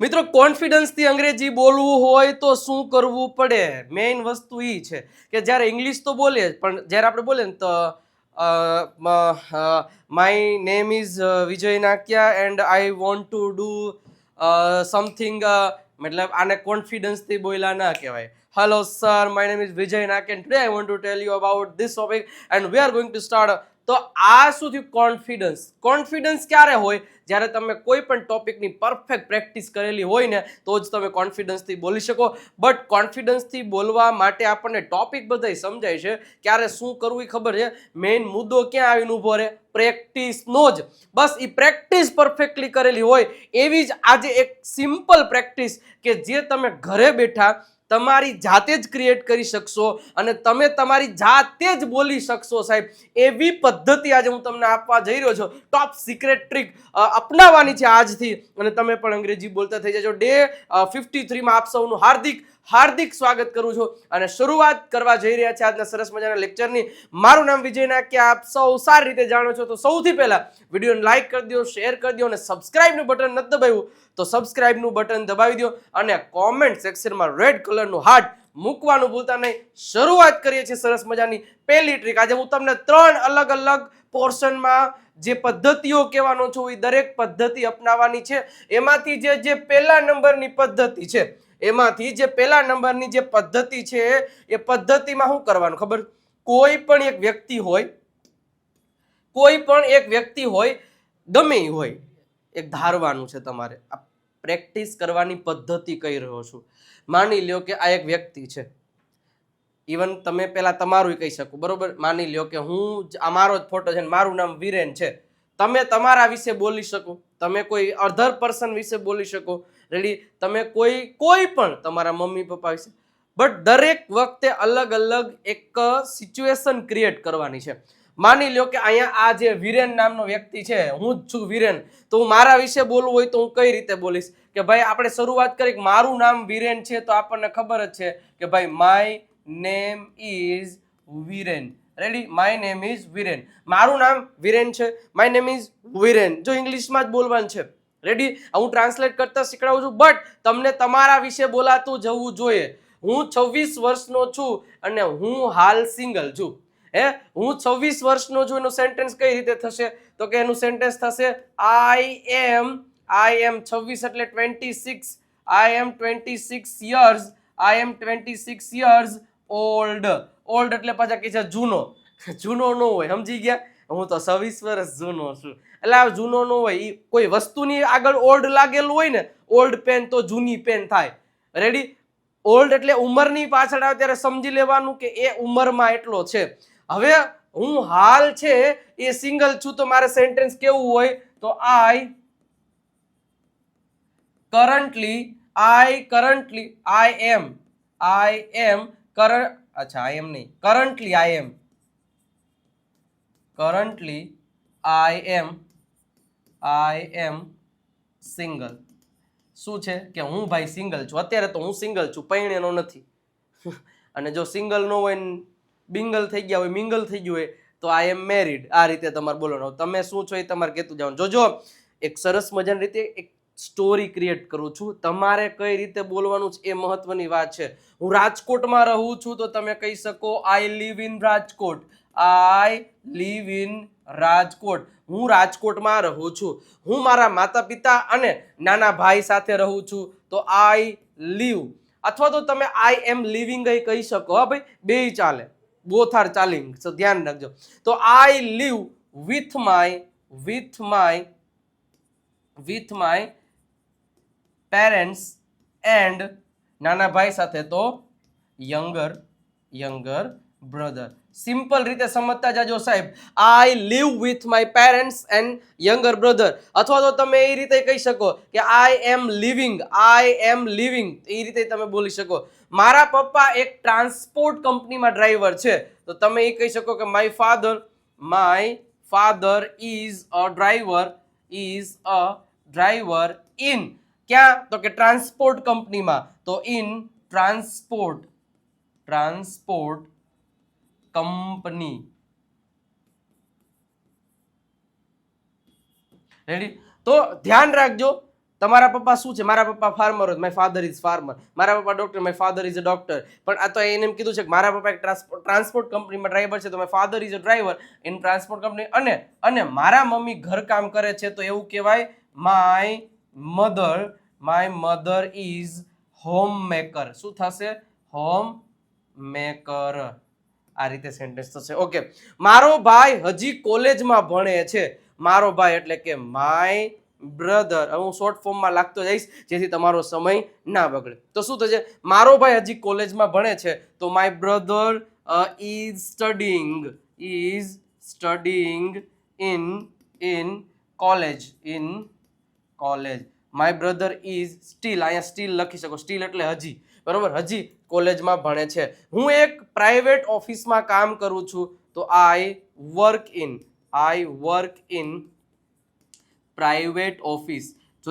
મિત્રો કોન્ફિડન્સથી અંગ્રેજી બોલવું હોય તો શું કરવું પડે? મેઇન વસ્તુ એ છે કે જ્યારે ઇંગ્લિશ તો બોલીએ પણ જ્યારે આપણે બોલીએ ને તો my name is Vijay Nakiya and I want to do something, મતલબ આને કોન્ફિડન્સથી બોલ્યા ના કહેવાય. Hello sir, my name is Vijay Nakiya and today I want to tell you about this topic and we are going to start. તો આ શું થયું? Confidence ક્યારે હોય? જ્યારે તમે કોઈ પણ ટોપિકની પરફેક્ટ પ્રેક્ટિસ કરેલી હોય ને તો જ તમે કોન્ફિડન્સથી બોલી શકો. બટ કોન્ફિડન્સથી બોલવા માટે આપણને ટોપિક બધાય સમજાય છે, ક્યારે શું કરવું એ ખબર છે. મેઇન મુદ્દો ક્યાં આવીને ઊભો રહે? પ્રેક્ટિસનો જ. બસ એ પ્રેક્ટિસ પરફેક્ટલી કરેલી હોય એવી જ આજે એક સિમ્પલ પ્રેક્ટિસ કે જે તમે ઘરે બેઠા તમારી જાતે જ ક્રિએટ કરી શકશો અને તમે તમારી જાતે જ બોલી શકશો. સાહેબ, એવી પદ્ધતિ આજે હું તમને આપવા જઈ રહ્યો છું. ટોપ સિક્રેટ ટ્રીક અપનાવવાની છે આજથી અને તમે પણ અંગ્રેજી બોલતા થઈ જજો. ડે 53 માં આપ સૌનું હાર્દિક સ્વાગત કરું છું અને શરૂઆત કરવા જઈ રહ્યા છે આજના સરસ મજાના લેક્ચરની. મારું નામ વિજય નાકિયા, આપ સૌ સારી રીતે જાણો છો. તો સૌથી પહેલા વિડીયોને લાઈક કરી દો, શેર કરી દો અને સબસ્ક્રાઇબનું બટન નથી દબાવ્યું તો સબસ્ક્રાઇબનું બટન દબાવી દો અને કોમેન્ટ સેક્શનમાં રેડ કલરનું હાર્ટ મૂકવાનું ભૂલતા નહીં. શરૂઆત કરીએ છીએ સરસ મજાની પહેલી ટ્રીક. આજે હું તમને 3 અલગ અલગ પોર્શનમાં જે પદ્ધતિઓ કહેવાનો છું એ દરેક પદ્ધતિ અપનાવવાની છે. એમાંથી જે પહેલા નંબરની પદ્ધતિ છે, એમાંથી જે પહેલા નંબરની જે પદ્ધતિ છે એ પદ્ધતિમાં શું કરવાનું ખબર? કોઈ પણ એક વ્યક્તિ હોય ગમે એ હોય, એક ધારવાનું છે તમારે. આ પ્રેક્ટિસ કરવાની પદ્ધતિ કહી રહ્યો છું. માની લ્યો કે આ એક વ્યક્તિ છે. ઇવન તમે પહેલા તમારું કહી શકો, બરોબર? માની લ્યો કે હું મારો જ ફોટો છે, મારું નામ વિરેન છે. તમે તમારા વિશે બોલી શકો, તમે કોઈ અધર પર્સન વિશે બોલી શકો, રેડી? તમે કોઈ પણ તમારા મમ્મી પપ્પા વિશે. બટ દરેક વખતે અલગ અલગ એક સિચ્યુએશન ક્રિએટ કરવાની છે. માની લ્યો કે અહીંયા આ જે વિરેન નામનો વ્યક્તિ છે, હું જ છું વિરેન, તો હું મારા વિશે બોલવું હોય તો હું કઈ રીતે બોલીશ? કે ભાઈ આપણે શરૂઆત કરી મારું નામ વિરેન છે તો આપણને ખબર જ છે કે ભાઈ my name is Viren. Ready? My name is Viren. મારું નામ વિરેન છે, માય નેમ ઇઝ વિરેન. જો ઇંગ્લિશમાં જ બોલવાનું છે. રેડી? હું ટ્રાન્સલેટ કરતા શીખડાવું છું, બટ તમને તમારા વિશે બોલાતું જવું જોઈએ. હું 26 વર્ષનો છું અને હું હાલ સિંગલ છું. હું 26 વર્ષનો છું. એનું સેન્ટેન્સ કઈ રીતે થશે? તો કે એનું સેન્ટેન્સ થશે આઈ એમ 26 એટલે 26. આઈ એમ 26 years. આઈ એમ 26 years ઓલ્ડ. ઓલ્ડ એટલે પાછા કે છે જૂનો. જૂનો ન હોય, સમજી ગયા? હું તો 26 વર્ષ જૂનો છું. એટલે આ જૂનો ન હોય. ઈ કોઈ વસ્તુની આગળ ઓલ્ડ લાગેલું હોય ને, ઓલ્ડ પેન તો જૂની પેન થાય. રેડી? ઓલ્ડ એટલે ઉંમરની પાછળ આવે ત્યારે સમજી લેવાનું કે એ ઉંમરમાં એટલો છે. હવે હું હાલ છે એ સિંગલ છું તો મારે સેન્ટેન્સ કેવું હોય? તો આઈ કરન્ટલી આઈ એમ સિંગલ. શું છે કે હું ભાઈ સિંગલ છું. અત્યારે તો હું સિંગલ છું, પૈણેનો નથી. અને જો સિંગલ ન હોય, બિંગલ થઈ ગયા હોય, મિંગલ થઈ ગયું હોય તો આઈ એમ મેરીડ. આ રીતે તમારે બોલવાનું. તમે શું છો એ તમારે કહેતું જવાનું. જોજો, એક સરસ મજાની રીતે એક સ્ટોરી ક્રિએટ કરું છું. તમારે કઈ રીતે બોલવાનું છે એ મહત્વની વાત છે. હું રાજકોટમાં રહું છું તો તમે કહી શકો આઈ લીવ ઇન રાજકોટ. હું રાજકોટમાં રહું છું. હું મારા માતા પિતા અને નાના ભાઈ સાથે રહું છું તો આઈ લીવ. અથવા તો તમે આઈ એમ લિવિંગ કહી શકો. હા ભાઈ, બેય ચાલે, બોથ આર ચાલિંગ. સો ધ્યાન રાખજો. તો I live with my parents and નાના ભાઈ સાથે તો યંગર બ્રધર. સિમ્પલ રીતે સમજતા જાજો સાહેબ. I live with my parents and younger brother. અથવા તો તમે એ રીતે કહી શકો કે આઈ એમ લિવિંગ. એ રીતે તમે બોલી શકો. મારા પપ્પા એક ટ્રાન્સપોર્ટ કંપનીમાં ડ્રાઈવર છે તો તમે એ કહી શકો કે my father is a driver in. ક્યાં? તો કે ટ્રાન્સપોર્ટ કંપનીમાં. તો ઇન ટ્રાન્સપોર્ટ કંપની. રેડી? તો ધ્યાન રાખજો, તમારા પપ્પા શું છે? મારા પપ્પા ફાર્મર હોય, માય ફાધર ઇઝ ફાર્મર. મારા પપ્પા doctor, my father is a doctor. પણ આ તો એને એમ કીધું છે કે મારા પપ્પા એક ટ્રાન્સપોર્ટ કંપનીમાં ડ્રાઈવર છે, તો my father is a driver in transport company. અને મારા મમ્મી ઘરકામ કરે છે, તો એવું કહેવાય my mother is home maker. શું થશે? Home maker. આ રીતે સેન્ટેન્સ થશે. ઓકે, મારો ભાઈ હજી કોલેજમાં ભણે છે. મારો ભાઈ એટલે કે માય બ્રધર. હું શોર્ટ ફોર્મમાં લાગતો જઈશ જેથી તમારો સમય ના બગડે. તો શું થશે? મારો ભાઈ હજી કોલેજમાં ભણે છે, તો my brother is studying in college. My brother is still. અહીંયા સ્ટીલ લખી શકો. સ્ટીલ એટલે હજી. બરોબર, હજી કોલેજમાં ભણે છે. હું એક પ્રાઇવેટ ઓફિસમાં કામ કરું છું, તો I work in private office.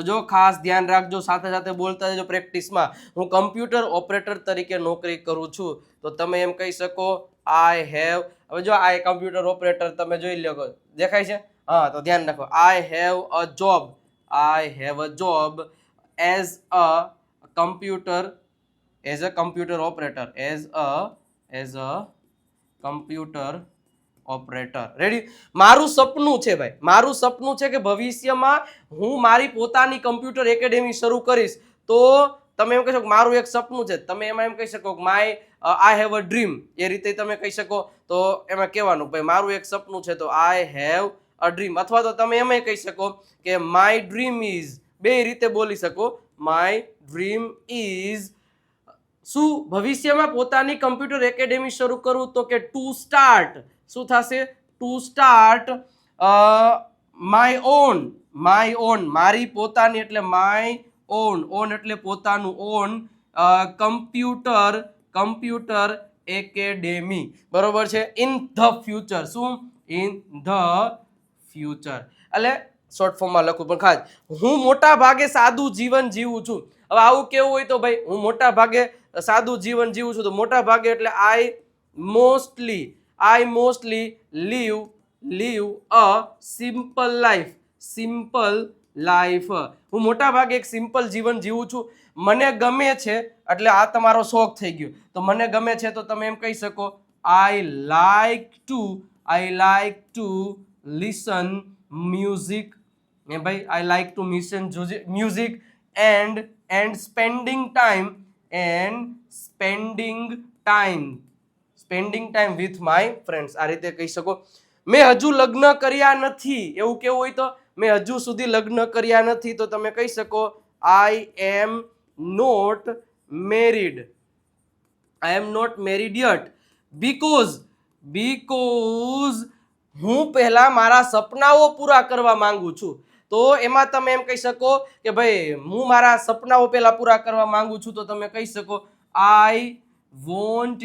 જો ખાસ ધ્યાન રાખજો, સાથે સાથે બોલતા જજો પ્રેક્ટિસમાં. હું કમ્પ્યુટર ઓપરેટર તરીકે નોકરી કરું છું, તો તમે એમ કહી શકો આઈ હેવ. હવે જો આ કમ્પ્યુટર ઓપરેટર તમે જોઈ લો, દેખાય છે? હા, તો ધ્યાન રાખો. I have a job as a computer operator. Ready? મારું સપનું છે ભાઈ, મારું સપનું છે કે ભવિષ્યમાં હું મારી પોતાની કમ્પ્યુટર એકેડેમી શરૂ કરીશ. તો તમે એમ કહી શકો મારું એક સપનું છે. તમે એમાં એમ કહી શકો આઈ હેવ અ ડ્રીમ. એ રીતે તમે કહી શકો. તો એમાં કહેવાનું ભાઈ મારું એક સપનું છે, તો આઈ હેવ અ ડ્રીમ. અથવા તો તમે એમ કહી શકો કે માય ડ્રીમ ઇઝ. બે રીતે બોલી શકો. માય ડ્રીમ ઇઝ શું? ભવિષ્યમાં પોતાની કમ્પ્યુટર એકેડેમી શરૂ કરું, તો કે ટુ સ્ટાર્ટ. શું થશે? To start my own. મારી પોતાની એટલે માય ઓન એટલે પોતાનું. Own computer academy. બરોબર છે? In the future. શું? In the future. એટલે શોર્ટ ફોર્મમાં લખું, પણ ખાસ હું મોટા ભાગે સાદું જીવન જીવું છું. હવે આવું કેવું હોય તો ભાઈ હું મોટા ભાગે સાદું જીવન જીવું છું, તો મોટા ભાગે એટલે આઈ મોસ્ટલી લીવ અ સિમ્પલ લાઈફ. હું મોટા ભાગે એક સિમ્પલ જીવન જીવું છું. મને ગમે છે એટલે આ તમારો શોખ થઈ ગયો. તો મને ગમે છે તો તમે એમ કહી શકો I like to listen music. ભાઈ I like to listen music and spending time with my friends. આ રીતે કહી શકો. મેં હજુ લગ્ન કર્યા નથી. એવું કેવું હોય તો મેં હજુ સુધી લગ્ન કર્યા નથી, તો તમે કહી શકો I am not married yet. Because હું પહેલા મારા સપનાઓ પૂરા કરવા માંગુ છું. તો એમાં તમે એમ કહી શકો કે ભાઈ હું મારા સપનાઓ પહેલા પૂરા કરવા માંગુ છું, તો તમે કહી શકો આઈ વોન્ટ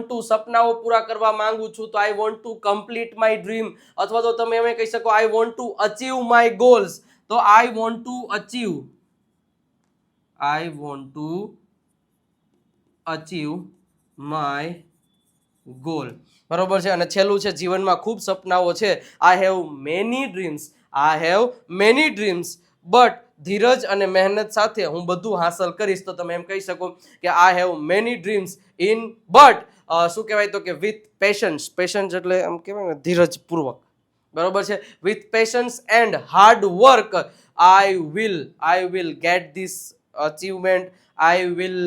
ટુ સપનાઓ પૂરા કરવા માંગુ છું, તો I want to complete my dream. અથવા તો તમે એમ કહી શકો I want to achieve my goals. તો I want to achieve my goal. બરોબર છે? અને છેલ્લું છે જીવનમાં ખૂબ સપનાઓ છે. I have many dreams but ધીરજ અને મહેનત સાથે હું બધું હાંસલ કરીશ. તો તમે એમ કહી શકો કે આઈ હેવ મેની ડ્રીમ્સ બટ શું કહેવાય તો કે વિથ પેશન્સ એટલે એમ કહેવાય ને ધીરજપૂર્વક. બરોબર છે? With patience and hard work I will get this achievement. I will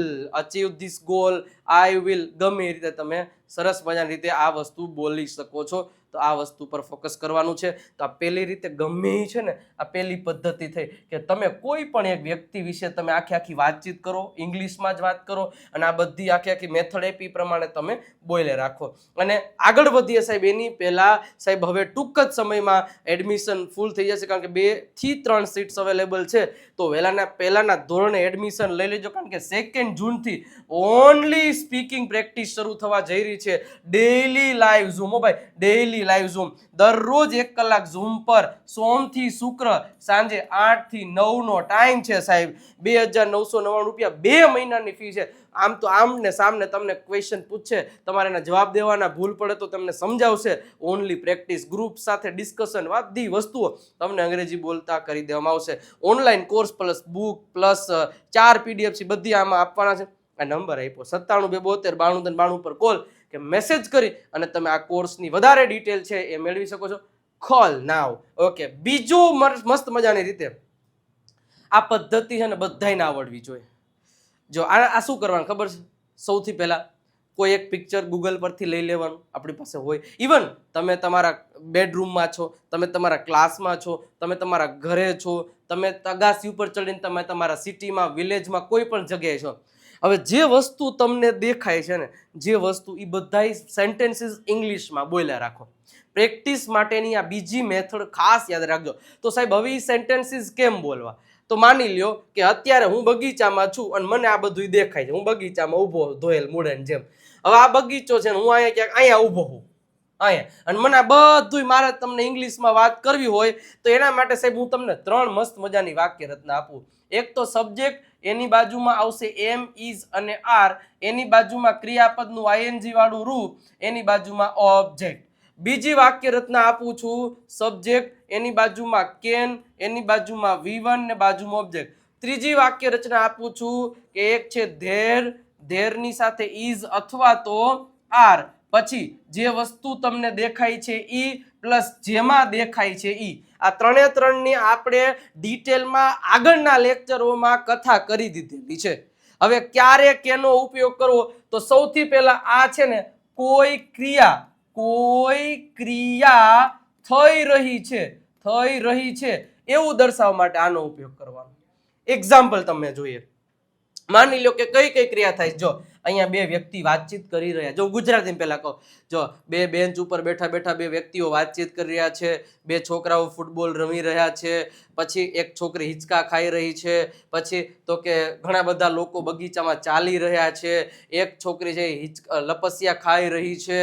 achieve this goal. I will. ગમે એ રીતે તમે સરસ મજાની રીતે આ વસ્તુ બોલી શકો છો. તો આ વસ્તુ પર ફોકસ કરવાનું છે. તો આ પહેલી રીતે ગમે એ છે ને, આ પહેલી પદ્ધતિ થઈ કે તમે કોઈ પણ એક વ્યક્તિ વિશે તમે આખી વાતચીત કરો, ઇંગ્લિશમાં જ વાત કરો, અને આ બધી આખી મેથડ આપી પ્રમાણે તમે બોલે રાખો. અને આગળ વધીએ સાહેબ. એની પહેલા સાહેબ હવે ટૂંક જ સમયમાં એડમિશન ફૂલ થઈ જશે, કારણ કે 2 થી 3 સીટ્સ અવેલેબલ છે. તો પહેલાના ધોરણે એડમિશન લઈ લેજો, કારણ કે 2 જૂનથી ઓનલી સ્પીકિંગ પ્રેક્ટિસ શરૂ થવા જઈ રહી છે. Daily live zoom. ભાઈ ડેઈલી ડેઈલી લાઈવ ઝૂમ, દરરોજ 1 કલાક ઝૂમ પર સોમથી શુક્ર સાંજે 8 થી 9 નો ટાઈમ છે સાહેબ. 2,999 રૂપિયા 2 મહિનાની ફી છે. આમ તો આમને સામને તમને ક્વેશ્ચન પૂછે, તમારે એના જવાબ દેવાના, ભૂલ પડે તો તમને સમજાવશે. ઓનલી પ્રેક્ટિસ, ગ્રુપ સાથે ડિસ્કશન, બધી વસ્તુઓ તમને અંગ્રેજી બોલતા કરી દેવામાં આવશે. Online course plus book plus 4 PDF બધી આમાં આપવાના છે. આ નંબર આપ્યો 97 272 92 પર કોલ કે મેસેજ કરી અને તમે આ કોર્સની વધારે ડિટેલ છે એ મેળવી શકો છો. કોલ નાવ. ઓકે, બીજું મસ્ત મજાની રીતે આ પદ્ધતિ છે ને બધાને આવડવી જોઈએ. જો આ શું કરવાનું ખબર છે? સૌથી પહેલા કોઈ એક પિક્ચર ગૂગલ પરથી લઈ લેવાનું, આપણી પાસે હોય. ઇવન તમે તમારા બેડરૂમમાં છો, તમે તમારા ક્લાસમાં છો, તમે તમારા ઘરે છો, તમે અગાસી ઉપર ચડીને તમે તમારા સિટીમાં, વિલેજમાં, કોઈ પણ જગ્યાએ છો. હવે જે વસ્તુ તમને દેખાય છે ને, જે વસ્તુ, એ બધા સેન્ટેન્સીસ ઇંગ્લિશમાં બોલ્યા રાખો. પ્રેક્ટિસ માટેની આ બીજી મેથડ ખાસ યાદ રાખજો. તો સાહેબ હવે એ સેન્ટેન્સીસ કેમ બોલવા? તો માની લ્યો કે અત્યારે હું બગીચામાં છું અને મને આ બધું દેખાય છે. હું બગીચામાં ઊભો ધોયેલ મૂળાની જેમ. હવે આ બગીચો છે ને હું અહીંયા ક્યાંક અહીંયા ઊભો હું અહીંયા, અને મને આ બધું મારે તમને ઇંગ્લિશમાં વાત કરવી હોય તો એના માટે સાહેબ હું તમને 3 મસ્ત મજાની વાક્ય રચના આપું. એક તો સબ્જેક્ટ, એની બાજુમાં આવશે એમ, ઇઝ અને આર, એની બાજુમાં ક્રિયાપદનું આઈએનજી વાળું રૂપ, એની બાજુમાં ઓબ્જેક્ટ. બીજી વાક્ય રચના આપું છું, સબ્જેક્ટ, એની બાજુમાં કેન, એની બાજુમાં V1 ને બાજુમાં ઓબ્જેક્ટ. ત્રીજી વાક્ય રચના આપું છું કે એક છે ધેર, ધેરની સાથે ઇઝ અથવા તો આર, પછી જે વસ્તુ તમને દેખાય છે ઈ પ્લસ જેમાં દેખાય છે ઈ. આ 3ની આપણે ડિટેલમાં આગળના લેક્ચરોમાં કથા કરી દીધેલી છે. હવે ક્યારે કેનો ઉપયોગ કરવો? તો સૌથી પહેલા આ છે ને કોઈ ક્રિયા થઈ રહી છે એવું દર્શાવવા માટે આનો ઉપયોગ કરવાનો. એક્ઝામ્પલ તમે જોઈએ. માની લો કે કઈ ક્રિયા થાય? જો અહીંયા 2 વ્યક્તિ વાતચીત કરી રહ્યા. જો ગુજરાતીમાં પહેલા કહો. જો 2 બેન્ચ ઉપર બેઠા 2 વ્યક્તિઓ વાતચીત કરી રહ્યા છે. 2 છોકરાઓ ફૂટબોલ રમી રહ્યા છે. પછી એક છોકરી હિંચકા ખાઈ રહી છે. પછી તો કે ઘણા બધા લોકો બગીચામાં ચાલી રહ્યા છે. એક છોકરી છે લપસિયા ખાઈ રહી છે.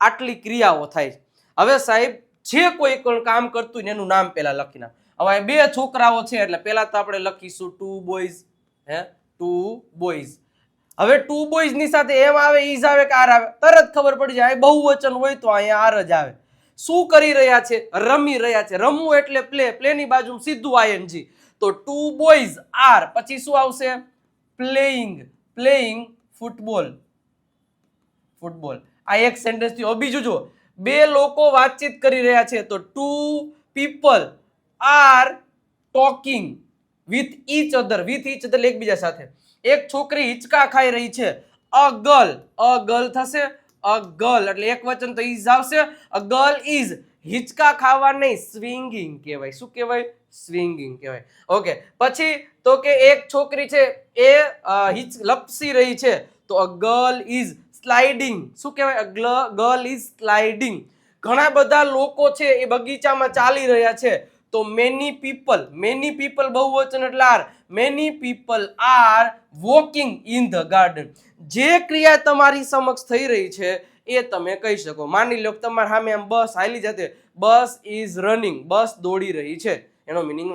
આટલી ક્રિયાઓ થાય. હવે સાહેબ જે કોઈ પણ કામ કરતું એનું નામ પહેલા લખી નાખ. હવે 2 છોકરાઓ છે એટલે પહેલા તો આપણે લખીશું 2 બોયઝ. 2 બોયઝ. હવે 2 બોયઝ ની સાથે એમ આવે, ઈઝ આવે કે આર આવે, તરત ખબર પડી જાય. બહુવચન હોય તો અહીંયા આર જ આવે. શું કરી રહ્યા છે? રમી રહ્યા છે. રમવું એટલે પ્લે, પ્લે ની બાજુ સીધું આઈએનજી. તો 2 બોયઝ આર, પછી શું આવશે? Playing football. આ એક સેન્ટેન્સ થયું. બીજું જો 2 લોકો વાતચીત કરી રહ્યા છે તો 2 people are talking with each other એકબીજા સાથે. એક છોકરી હિંચકા ખાઈ રહી છે. અ ગર્લ થશે. અ ગર્લ એટલે એક વચન તો ઇઝ આવશે. અ ગર્લ ઇઝ, હિંચકા ખાવા નહીં, સ્વિંગિંગ કહેવાય. શું કહેવાય? સ્વિંગિંગ કહેવાય. ઓકે, પછી તો કે એક છોકરી છે એ લપસી રહી છે તો અ ગર્લ ઇઝ સ્લાઇડિંગ. શું કહેવાય? Girl is sliding. ઘણા બધા લોકો છે એ બગીચામાં ચાલી રહ્યા છે તો મેની પીપલ બહુવચન એટલે are. Many people are walking in the garden. જે ક્રિયા તમારી સમક્ષ થઈ રહી છે એ તમે કહી શકો. માની લો કે તમારા સામે આમ બસ હાલી જતી, બસ ઇઝ રનિંગ, બસ દોડી રહી છે. એનો મિનિંગ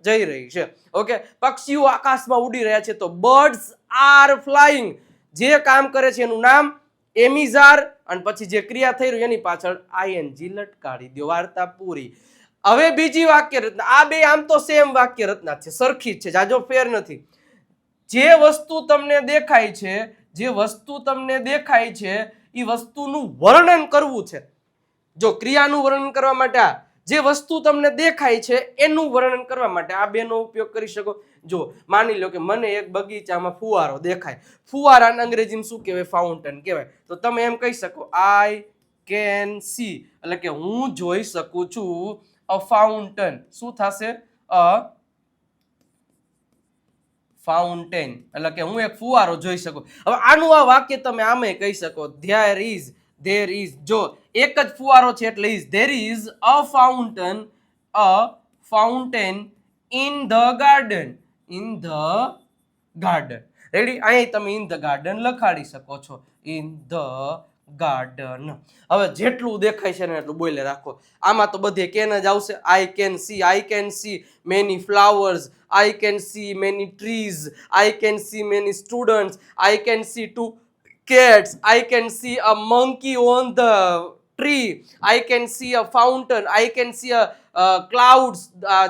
જઈ રહી છે. ઓકે, પક્ષીઓ આકાશમાં ઉડી રહ્યા છે તો બર્ડ્સ આર ફ્લાઇંગ. જે કામ કરે છે એનું નામ એમિઝાર, અને પછી જે ક્રિયા થઈ રહી એની પાછળ આઈએનજી લટકાડી દો. વાર્તા પૂરી. હવે બીજી વાક્ય રચના. આ બે આમ તો સેમ વાક્ય રચના છે, સરખી જ છે, જાજો ફેર નથી. જે વસ્તુ તમને દેખાય છે એ વસ્તુનું વર્ણન કરવું છે. જો ક્રિયાનું વર્ણન કરવા માટે જે વસ્તુ તમને દેખાય છે એનું વર્ણન કરવા માટે આ બેનો ઉપયોગ કરી શકો. જો માની લો કે મને એક બગીચામાં ફુવારો દેખાય. ફુવારાને અંગ્રેજીમાં શું કહેવાય? ફાઉન્ટેન કહેવાય. તો તમે એમ કહી શકો આઈ કેન સી, એટલે કે હું જોઈ શકું છું અ ફાઉન્ટેન. શું થશે? અ ફાઉન્ટેન, એટલે કે હું એક ફુવારો જોઈ શકું. હવે આનું આ વાક્ય તમે આમે કહી શકો ધેર ઇઝ. જો એક જ ફુવારો છે એટલે is. There is a fountain in the garden. Ready? અહીં તમે ઇન ધ ગાર્ડન લખાડી શકો છો. In the garden. હવે જેટલું દેખાય છે ને એટલું બોલે રાખો. આમાં તો બધે કેન જ આવશે. I can see many flowers, I can see many trees, I can see many students, I can see 2 cats, I can see a monkey on the tree, I can see a fountain, I can see a clouds,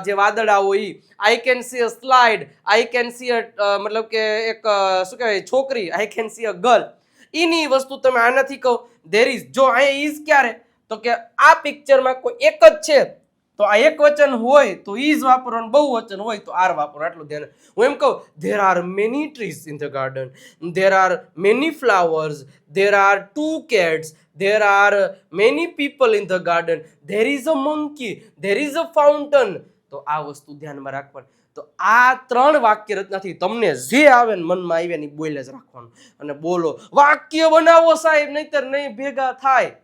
જે વાદળા હોય, I can see a slide, I can see a મતલબ કે એક શું કહેવાય છોકરી, I can see a girl. એની વસ્તુ તમે આનાથી કહો there is. જો અહીંયા is ક્યારે તો કે આ પિક્ચરમાં કોઈ એક જ છે તો આ એક વચન હોય તો is વાપરવાનું, બહુવચન હોય તો આર વાપરવાનું. આટલું ધ્યાન. હું એમ કહું there are many trees in the garden, there are many flowers, there are 2 cats, there are many people in the garden, there is a monkey, there is a fountain. તો આ વસ્તુ ધ્યાનમાં રાખવાની. તો આ 3 વાક્ય રચનાથી તમને જે આવે ને મનમાં આવે ને બોલે જ રાખવાનું અને બોલો. વાક્ય બનાવો સાહેબ, નહીતર નહીં ભેગા થાય.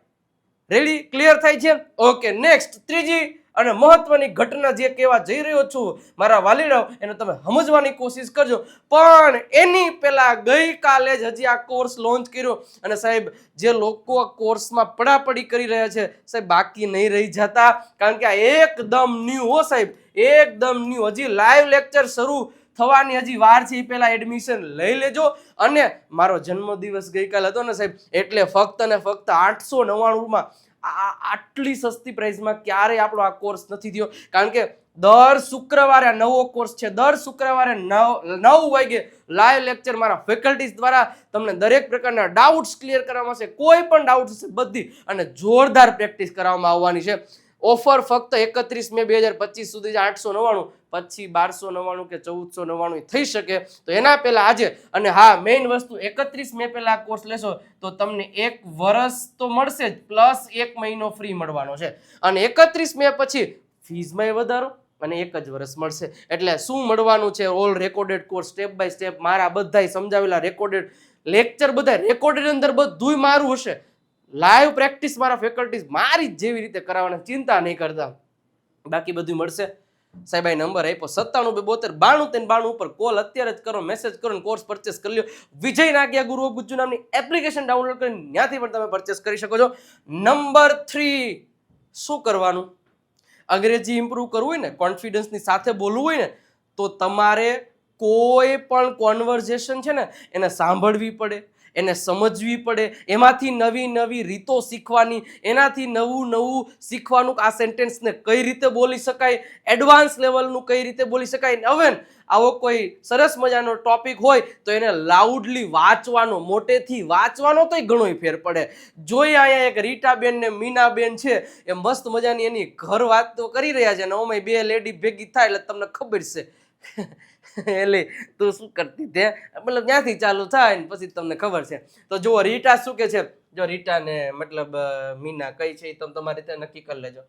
રેડી? ક્લિયર થાય છે? ઓકે. નેક્સ્ટ, ત્રીજી અને મહત્વની ઘટના જે કહેવા જઈ રહ્યો છું મારા વાલીડાઓ, એને તમે સમજવાની કોશિશ કરજો. પણ એની પહેલા ગઈકાલે જ હજી આ કોર્સ લોન્ચ કર્યો અને સાહેબ જે લોકો આ કોર્સમાં પડાપડી કરી રહ્યા છે સાહેબ બાકી નહીં રહી જતા, કારણ કે આ એકદમ ન્યૂ હો સાહેબ, એકદમ ન્યૂ. હજી લાઈવ લેક્ચર શરૂ થવાની હજી વાર છે, એ પહેલા એડમિશન લઈ લેજો. અને મારો જન્મદિવસ ગઈકાલે હતો ને સાહેબ, એટલે ફક્ત ને ફક્ત 899 આટલી સસ્તી પ્રાઇસમાં ક્યારેય આપણો આ કોર્સ નથી થયો. કારણ કે દર શુક્રવારે આ નવો કોર્સ છે, દર શુક્રવારે 9 વાગે લાઈવ લેક્ચર મારા ફેકલ્ટીઝ દ્વારા તમને દરેક પ્રકારના ડાઉટ્સ ક્લિયર કરવામાં આવશે. કોઈ પણ ડાઉટ હશે બધી, અને જોરદાર પ્રેક્ટિસ કરવામાં આવવાની છે. ઓફર ફક્ત 31 મે 2025 સુધી 899, પછી 1299 કે 1499 થઈ શકે. તો એના પહેલા આજે, અને હા મેઇન વસ્તુ 31 મે પહેલા આ કોર્સ લેશો તો તમને 1 વર્ષ તો મળશે જ, પ્લસ 1 મહિનો ફ્રી મળવાનો છે. અને 31 મે પછી ફીઝમાં વધારો અને 1 જ વર્ષ મળશે. એટલે શું મળવાનું છે? All recorded course, step by step મારા બધાય સમજાવેલા રેકોર્ડેડ લેક્ચર, બધા રેકોર્ડેડ અંદર બધુંય મારું હશે. લાઈવ પ્રેક્ટિસ મારા ફેકલ્ટીઝ મારી જેવી રીતે કરાવવાની, ચિંતા નહીં કરતા. બાકી બધું મળશે. સાહેબ આ નંબર આપ્યો 97 92 93 92 ઉપર કોલ અત્યારે જ કરો, મેસેજ કરો ને કોર્સ પરચેસ કરી લ્યો. વિજય નાગિયા ગુરુ ઓફ ગુજ્જુ નામની એપ્લિકેશન ડાઉનલોડ કરીને ત્યાંથી પણ તમે પરચેસ કરી શકો છો. નંબર 3, શું કરવાનું? અંગ્રેજી ઇમ્પ્રૂવ કરવું હોય ને, કોન્ફિડન્સની સાથે બોલવું હોય ને, તો તમારે કોઈ પણ કોન્વર્ઝેશન છે ને એને સાંભળવી પડે, એને સમજવી પડે, એમાંથી નવી નવી રીતો શીખવાની, એનાથી નવું શીખવાનું. આ સેન્ટેન્સને કઈ રીતે બોલી શકાય, એડવાન્સ લેવલનું કઈ રીતે બોલી શકાય. હવે આવો કોઈ સરસ મજાનો ટોપિક હોય તો એને લાઉડલી વાંચવાનો, મોટેથી વાંચવાનો, તોય ઘણોય ફેર પડે. જોઈએ અહીંયા એક રીટાબેન ને મીનાબેન છે, એ મસ્ત મજાની એની ઘર વાત તો કરી રહ્યા છે, અને ઓમાં 2 લેડી ભેગી થાય એટલે તમને ખબર છે એટલે તું શું કરતી તે, મતલબ ત્યાંથી ચાલુ થાય ને પછી તમને ખબર છે. તો જુઓ રીટા શું કે છે. જો રીટાને મતલબ મીના કઈ છે તમે તમારી રીતે નક્કી કરી લેજો.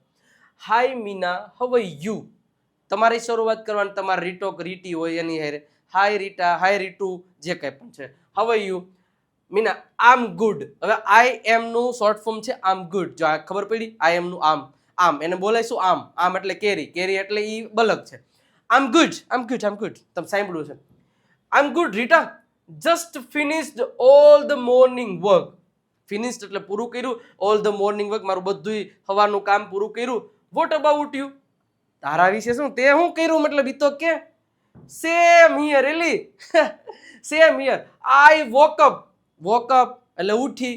હાય મીના, હાઉ આર યુ? તમારી શરૂઆત કરવાની, તમારે રીટો રીટી હોય એની હારે. હાય રીટા, હાય રીટુ, જે કંઈ પણ છે. How are you? મીના, આમ ગુડ. હવે આઈ એમ નું શોર્ટ ફોર્મ છે આમ ગુડ. જો આ ખબર પડી, આઈ એમ નું આમ એને બોલાય શું? આમ એટલે કેરી એટલે ઈ બલક છે. I'm good. તમે સાંભળ્યું છે. I'm good, Rita. Just finished all the morning work. Finished એટલે પૂરું કર્યું. All the morning work, મારું બધું સવારનું કામ પૂરું કર્યું. What about you? તારા વિશે શું? તે શું કર્યું? મતલબ ઈ તો કે same here, really. Same here. I woke up એટલે ઉઠી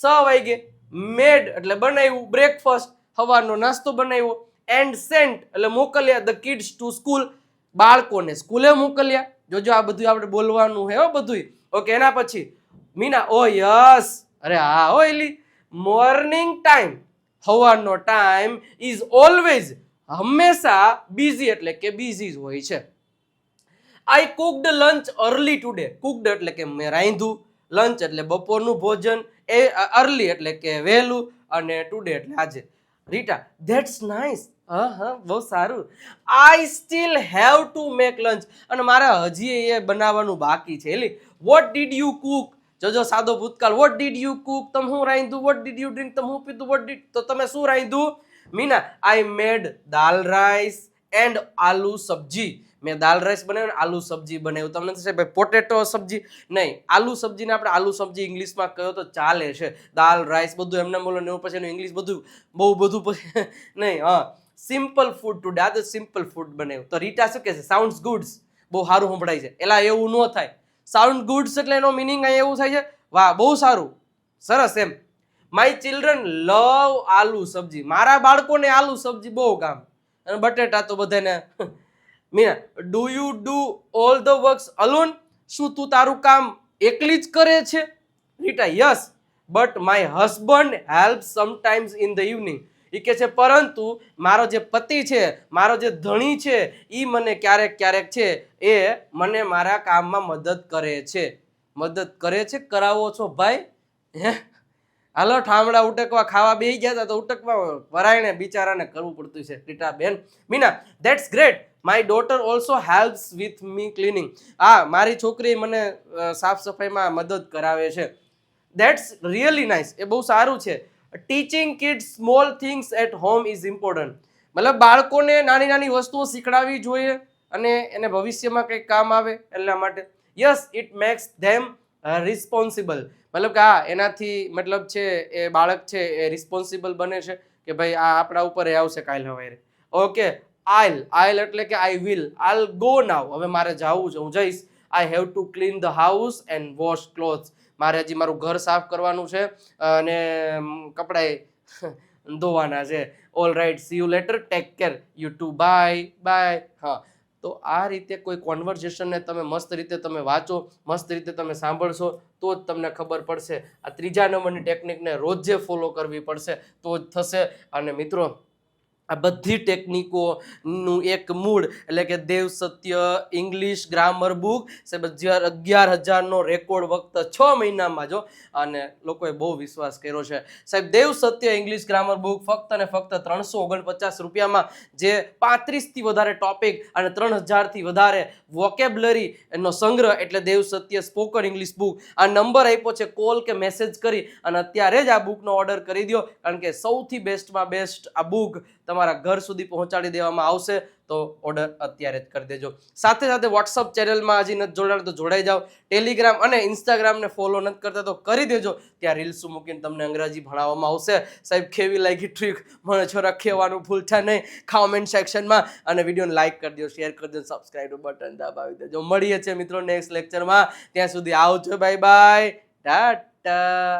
6 વાગે. Made એટલે બનાવ્યું. Breakfast સવારનો નાસ્તો બનાવ્યો. એન્ડ સેન્ટ એટલે મોકલ્યા ધ કિડ્સ ટુ સ્કૂલ, બાળકોને સ્કૂલે મોકલ્યા. જોજો આ બધું આપણે બોલવાનું હે બધું. ઓકે. એના પછી મીના, ઓ યસ, અરે હા હો એલી, મોર્નિંગ ટાઈમ, સવારનો ટાઈમ ઇઝ ઓલવેઝ, હંમેશા બીઝી એટલે કે બીઝી જ હોય છે. I cooked lunch early today. Cooked એટલે કે મેં રાંધ્યું, લંચ એટલે બપોરનું ભોજન, એ અર્લી એટલે કે વહેલું, અને ટુડે એટલે આજે. Rita, that's nice. હા બહુ સારું. I still have to make lunch, અને મારા હજી એ બનાવવાનું બાકી છે. એલી, વોટ ડીડ યુ કુક? જોજો સાદો ભૂતકાળ. What did you cook? તમે શું રાંધ્યું? What did you drink? તમે શું પીધું? વોટ ડીડ, તો તમે શું રાંધ્યું? Meena, I made dal rice and aloo sabzi. મેં દાલ રાઈસ બનાવ્યું ને આલુ સબ્જી બનાવ્યું, તમને થશે ભાઈ પોટેટો સબ્જી, નહીં, આલુ સબ્જીને આપણે આલુ સબ્જી ઇંગ્લિશમાં કહો તો ચાલે છે. દાલ રાઈસ બધું એમને બોલો ને પછી એનું ઇંગ્લિશ બધું બહુ બધું પછી નહીં. હા, સિમ્પલ ફૂડ ટુડે, આ તો સિમ્પલ ફૂડ બનાવ્યું. તો રીટા શું કહે છે? સાઉન્ડ્સ ગુડ્સ, બહુ સારું સંભળાય છે. એલા એવું ન થાય. સાઉન્ડ ગુડ્સ એટલે એનો મિનિંગ અહીંયા એવું થાય છે, વાહ બહુ સારું, સરસ એમ. માય ચિલ્ડ્રન લવ આલુ સબ્જી, મારા બાળકોને આલુ સબ્જી બહુ કામ, અને બટેટા તો બધાને. Meena, do you do all the works alone, શું તું તારું કામ એકલી જ કરે છે? Rita, yes but my husband help sometimes in the evening. એ કે છે પરંતુ મારો જે પતિ છે, મારો જે ધણી છે, એ મને ક્યારેક ક્યારેક છે એ મને મારા કામમાં મદદ કરે છે. મદદ કરે છે, કરાવો છો ભાઈ? હે, હાલો ઠામડા ઉટકવા ખાવા બેસી ગયા હતા તો ઉટકવા વરાયને બિચારાને કરવું પડતું છે. રીટા બેન. Meena, that's great, my daughter also helps with me cleaning. હા, મારી છોકરી મને સાફ સફાઈમાં મદદ કરાવે છે. ધેટ્સ રિયલી નાઇસ, એ બહુ સારું છે. Teaching kids small things at home is important. મતલબ બાળકોને નાની નાની વસ્તુઓ શીખડાવવી જોઈએ અને એને ભવિષ્યમાં કંઈક કામ આવે એટલા માટે. Yes, it max them responsible. મતલબ કે હા, એનાથી મતલબ છે એ બાળક છે એ રિસ્પોન્સિબલ બને છે કે ભાઈ આ આપણા ઉપર એ આવશે કાલે સવારે. ઓકે, આઈલ એટલે કે I will, I'll go now, હવે મારે જવું છે, હું જઈશ. I have to clean the house and wash clothes, મારે હજી મારું ઘર સાફ કરવાનું છે અને કપડાં ધોવાના છે. All right, see you later, take care, you too, bye bye. હા, તો આ રીતે કોઈ કોન્વર્ઝેશનને તમે મસ્ત રીતે તમે વાંચો, મસ્ત રીતે તમે સાંભળશો તો જ તમને ખબર પડશે. આ 3જા નંબરની ટેકનિકને રોજ ફોલો કરવી પડશે તો જ થશે. અને મિત્રો, આ બધી ટેકનિકોનું એક મૂળ એટલે કે દેવ સત્ય ઇંગ્લિશ ગ્રામર બુક સાહેબ 11,000નો રેકોર્ડ ફક્ત 6 મહિનામાં જો, અને લોકોએ બહુ વિશ્વાસ કર્યો છે સાહેબ. દેવ સત્ય ઇંગ્લિશ ગ્રામર બુક ફક્ત ને ફક્ત 349 રૂપિયામાં, જે 35થી વધારે ટોપિક અને 3000થી વધારે વોકેબ્લરી એનો સંગ્રહ, એટલે દેવ સત્ય સ્પોકન ઇંગ્લિશ બુક. આ નંબર આપ્યો છે, કોલ કે મેસેજ કરી અને અત્યારે જ આ બુકનો ઓર્ડર કરી દો, કારણ કે સૌથી બેસ્ટમાં બેસ્ટ આ બુક તમારા ઘર સુધી પહોંચાડી દેવામાં આવશે. તો ઓર્ડર અત્યારે જ કરી દેજો. સાથે સાથે વોટ્સઅપ ચેનલમાં હજી નથી જોડાણ તો જોડાઈ જાઓ. ટેલિગ્રામ અને ઇન્સ્ટાગ્રામને ફોલો નથી કરતા તો કરી દેજો, ત્યાં રીલ્સ મૂકીને તમને અંગ્રેજી ભણાવવામાં આવશે. સાહેબ કેવી લાગી ટ્રીક મને છોરા કહેવાનું ભૂલતા નહીં કોમેન્ટ સેક્શનમાં, અને વિડીયોને લાઈક કરી દો, શેર કરી દો, સબસ્ક્રાઇબ બટન દબાવી દેજો. મળીએ છીએ મિત્રો નેક્સ્ટ લેક્ચરમાં, ત્યાં સુધી આવજો, બાય બાય, ટાટા.